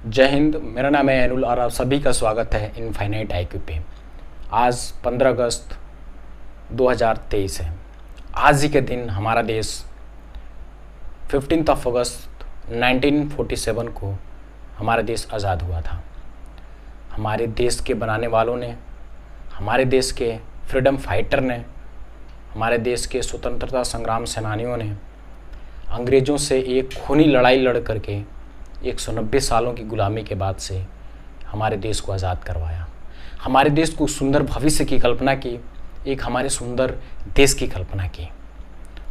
जय हिंद। मेरा नाम है अनुल और आप सभी का स्वागत है इनफाइनाइट आईक्यू पे। आज 15 अगस्त 2023 है। आज ही के दिन हमारा देश 15 अगस्त 1947 को हमारा देश आज़ाद हुआ था। हमारे देश के बनाने वालों ने, हमारे देश के फ्रीडम फाइटर ने, हमारे देश के स्वतंत्रता संग्राम सेनानियों ने अंग्रेज़ों से एक खूनी लड़ाई लड़ करके 190 सालों की गुलामी के बाद से हमारे देश को आज़ाद करवाया। हमारे देश को सुंदर भविष्य की कल्पना की, एक हमारे सुंदर देश की कल्पना की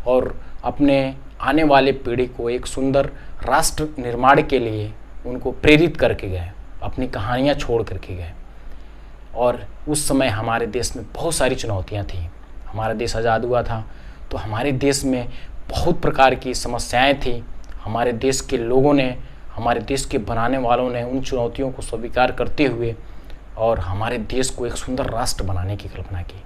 और अपने आने वाले पीढ़ी को एक सुंदर राष्ट्र निर्माण के लिए उनको प्रेरित करके गए, अपनी कहानियाँ छोड़ करके गए। और उस समय हमारे देश में बहुत सारी चुनौतियाँ थीं। हमारा देश आज़ाद हुआ था तो हमारे देश में बहुत प्रकार की समस्याएं थी। हमारे देश के लोगों ने, हमारे देश के बनाने वालों ने उन चुनौतियों को स्वीकार करते हुए और हमारे देश को एक सुंदर राष्ट्र बनाने की कल्पना की।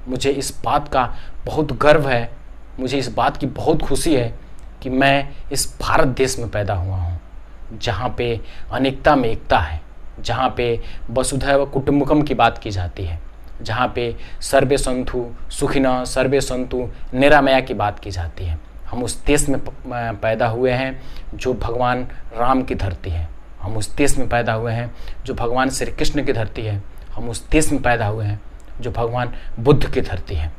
मुझे इस बात का बहुत गर्व है, मुझे इस बात की बहुत खुशी है कि मैं इस भारत देश में पैदा हुआ हूँ, जहाँ पे अनेकता में एकता है, जहाँ पे वसुधैव कुटुम्बकम की बात की जाती है, जहाँ पे सर्वे संतु सुखिनः सर्वे संतु निरामया की बात की जाती है। हम उस देश में पैदा हुए हैं जो भगवान राम की धरती है। हम उस देश में पैदा हुए हैं जो भगवान श्री कृष्ण की धरती है। हम उस देश में पैदा हुए हैं जो भगवान बुद्ध की धरती है।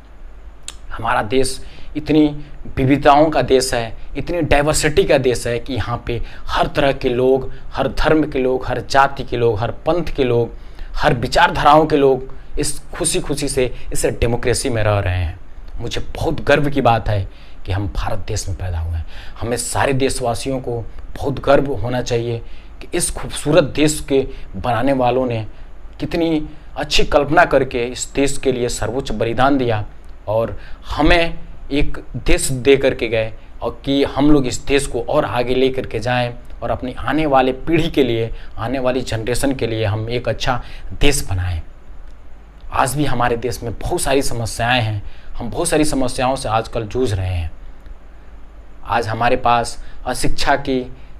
हमारा देश इतनी विविधताओं का देश है, इतनी डाइवर्सिटी का देश है कि यहाँ पे हर तरह के लोग, हर धर्म के लोग, हर जाति के लोग, हर पंथ के लोग, हर विचारधाराओं के लोग इस खुशी से इस डेमोक्रेसी में रह रहे हैं। मुझे बहुत गर्व की बात है कि हम भारत देश में पैदा हुए हैं। हमें सारे देशवासियों को बहुत गर्व होना चाहिए कि इस खूबसूरत देश के बनाने वालों ने कितनी अच्छी कल्पना करके इस देश के लिए सर्वोच्च बलिदान दिया और हमें एक देश दे करके गए और कि हम लोग इस देश को और आगे ले करके जाएं और अपनी आने वाले पीढ़ी के लिए, आने वाली जनरेशन के लिए हम एक अच्छा देश बनाएं। आज भी हमारे देश में बहुत सारी समस्याएं हैं। हम बहुत सारी समस्याओं से आजकल जूझ रहे हैं। आज हमारे पास अशिक्षा की,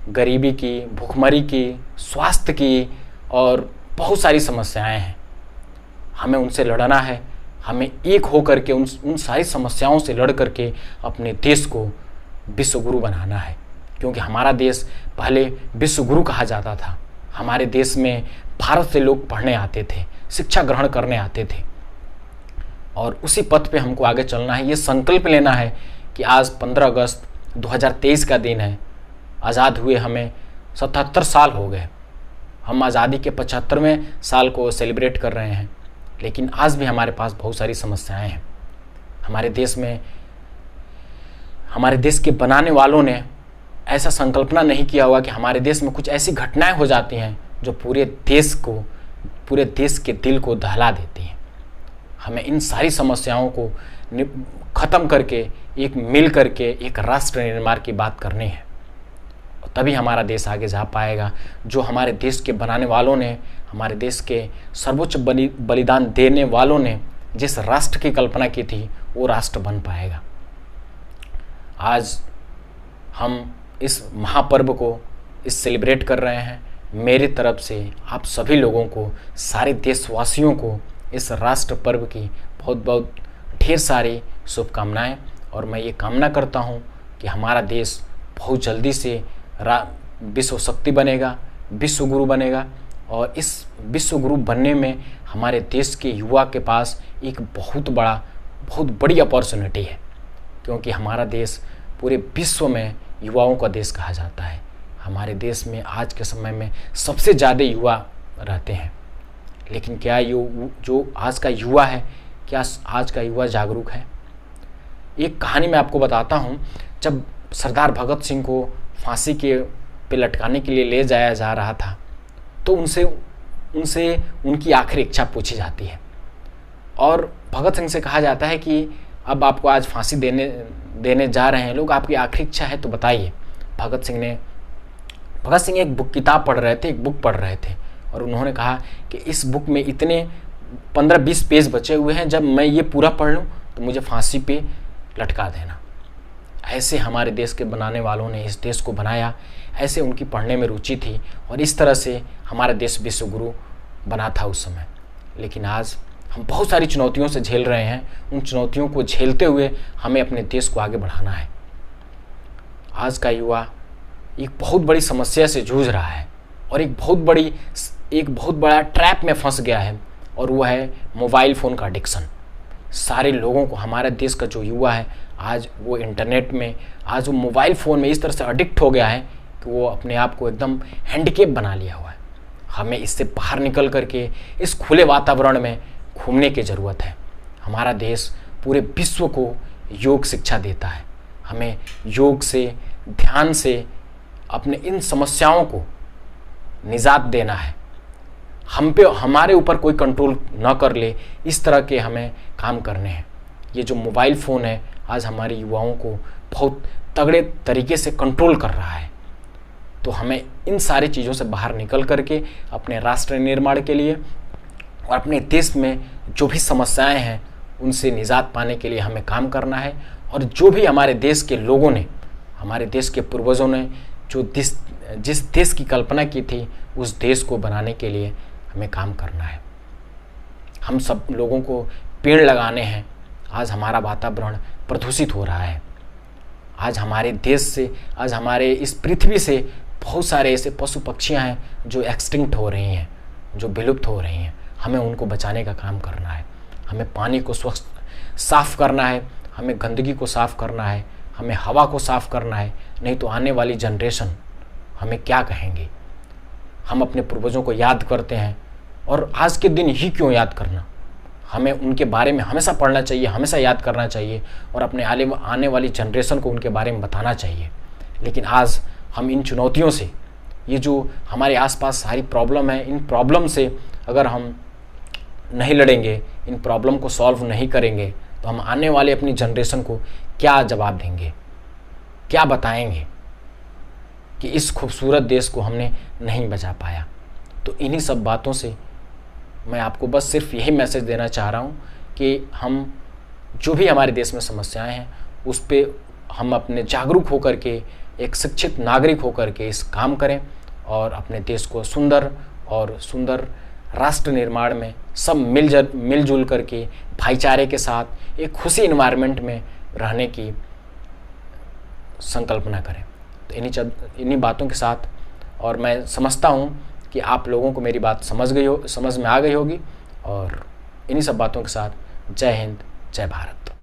गरीबी की, भूखमरी की, स्वास्थ्य की और बहुत सारी समस्याएं हैं। हमें उनसे लड़ना है। हमें एक हो करके उन सारी समस्याओं से लड़ करके अपने देश को विश्व गुरु बनाना है, क्योंकि हमारा देश पहले विश्व गुरु कहा जाता था। हमारे देश में भारत से लोग पढ़ने आते थे, शिक्षा ग्रहण करने आते थे और उसी पथ पे हमको आगे चलना है। ये संकल्प लेना है कि आज 15 अगस्त 2023 का दिन है। आज़ाद हुए हमें 77 साल हो गए। हम आज़ादी के 75वें साल को सेलिब्रेट कर रहे हैं, लेकिन आज भी हमारे पास बहुत सारी समस्याएं हैं। हमारे देश में, हमारे देश के बनाने वालों ने ऐसा संकल्पना नहीं किया हुआ कि हमारे देश में कुछ ऐसी घटनाएं हो जाती हैं जो पूरे देश के दिल को दहला देती हैं। हमें इन सारी समस्याओं को ख़त्म करके एक मिल करके एक राष्ट्र निर्माण की बात करनी है, तभी हमारा देश आगे जा पाएगा। जो हमारे देश के बनाने वालों ने, हमारे देश के सर्वोच्च बलिदान देने वालों ने जिस राष्ट्र की कल्पना की थी, वो राष्ट्र बन पाएगा। आज हम इस महापर्व को सेलिब्रेट कर रहे हैं। मेरी तरफ से आप सभी लोगों को, सारे देशवासियों को इस राष्ट्र पर्व की बहुत बहुत ढेर सारी शुभकामनाएं। और मैं ये कामना करता हूँ कि हमारा देश बहुत जल्दी से विश्व शक्ति बनेगा, विश्व गुरु बनेगा और इस विश्व गुरु बनने में हमारे देश के युवा के पास एक बहुत बड़ी अपॉर्चुनिटी है, क्योंकि हमारा देश पूरे विश्व में युवाओं का देश कहा जाता है। हमारे देश में आज के समय में सबसे ज़्यादा युवा रहते हैं, लेकिन क्या जो आज का युवा है, क्या आज का युवा जागरूक है? एक कहानी मैं आपको बताता हूँ। जब सरदार भगत सिंह को फांसी पे लटकाने के लिए ले जाया जा रहा था, तो उनसे उनकी आखिरी इच्छा पूछी जाती है और भगत सिंह से कहा जाता है कि अब आपको आज फांसी देने जा रहे हैं लोग, आपकी आखिरी इच्छा है तो बताइए। भगत सिंह एक बुक पढ़ रहे थे और उन्होंने कहा कि इस बुक में इतने 15-20 पेज बचे हुए हैं, जब मैं ये पूरा पढ़ लूँ तो मुझे फांसी पे लटका देना। ऐसे हमारे देश के बनाने वालों ने इस देश को बनाया, ऐसे उनकी पढ़ने में रुचि थी और इस तरह से हमारा देश विश्वगुरु बना था उस समय। लेकिन आज हम बहुत सारी चुनौतियों से झेल रहे हैं। उन चुनौतियों को झेलते हुए हमें अपने देश को आगे बढ़ाना है। आज का युवा एक बहुत बड़ी समस्या से जूझ रहा है और एक बहुत बड़ा ट्रैप में फंस गया है, और वो है मोबाइल फ़ोन का एडिक्शन। सारे लोगों को, हमारे देश का जो युवा है आज वो इंटरनेट में, आज वो मोबाइल फ़ोन में इस तरह से एडिक्ट हो गया है कि वो अपने आप को एकदम हैंडीकेप बना लिया हुआ है। हमें इससे बाहर निकल करके इस खुले वातावरण में घूमने की ज़रूरत है। हमारा देश पूरे विश्व को योग शिक्षा देता है। हमें योग से, ध्यान से अपने इन समस्याओं को निजात देना है। हमारे ऊपर कोई कंट्रोल न कर ले, इस तरह के हमें काम करने हैं। ये जो मोबाइल फ़ोन है आज हमारे युवाओं को बहुत तगड़े तरीके से कंट्रोल कर रहा है। तो हमें इन सारी चीज़ों से बाहर निकल करके अपने राष्ट्र निर्माण के लिए और अपने देश में जो भी समस्याएं हैं उनसे निजात पाने के लिए हमें काम करना है। और जो भी हमारे देश के लोगों ने, हमारे देश के पूर्वजों ने जो जिस देश की कल्पना की थी, उस देश को बनाने के लिए हमें काम करना है। हम सब लोगों को पेड़ लगाने हैं। आज हमारा वातावरण प्रदूषित हो रहा है। आज हमारे देश से, आज हमारे इस पृथ्वी से बहुत सारे ऐसे पशु पक्षियाँ हैं जो एक्सटिंक्ट हो रही हैं, जो विलुप्त हो रही हैं। हमें उनको बचाने का काम करना है। हमें पानी को स्वच्छ साफ़ करना है, हमें गंदगी को साफ़ करना है, हमें हवा को साफ़ करना है। नहीं तो आने वाली जनरेशन हमें क्या कहेंगे। हम अपने पूर्वजों को याद करते हैं, और आज के दिन ही क्यों याद करना, हमें उनके बारे में हमेशा पढ़ना चाहिए, हमेशा याद करना चाहिए और अपने आने वाली जनरेशन को उनके बारे में बताना चाहिए। लेकिन आज हम इन चुनौतियों से, ये जो हमारे आसपास सारी प्रॉब्लम है, इन प्रॉब्लम से अगर हम नहीं लड़ेंगे, इन प्रॉब्लम को सॉल्व नहीं करेंगे, तो हम आने वाले अपनी जनरेशन को क्या जवाब देंगे, क्या बताएंगे कि इस खूबसूरत देश को हमने नहीं बचा पाया। तो इन्हीं सब बातों से मैं आपको बस सिर्फ यही मैसेज देना चाह रहा हूँ कि हम जो भी हमारे देश में समस्याएं हैं उस पर हम अपने जागरूक होकर के, एक शिक्षित नागरिक होकर के इस काम करें और अपने देश को सुंदर राष्ट्र निर्माण में सब मिलजुल करके भाईचारे के साथ एक खुशी इन्वायरमेंट में रहने की संकल्पना करें। तो इन्हीं बातों के साथ, और मैं समझता हूँ कि आप लोगों को मेरी बात समझ में आ गई होगी, और इन्हीं सब बातों के साथ जय हिंद, जय भारत।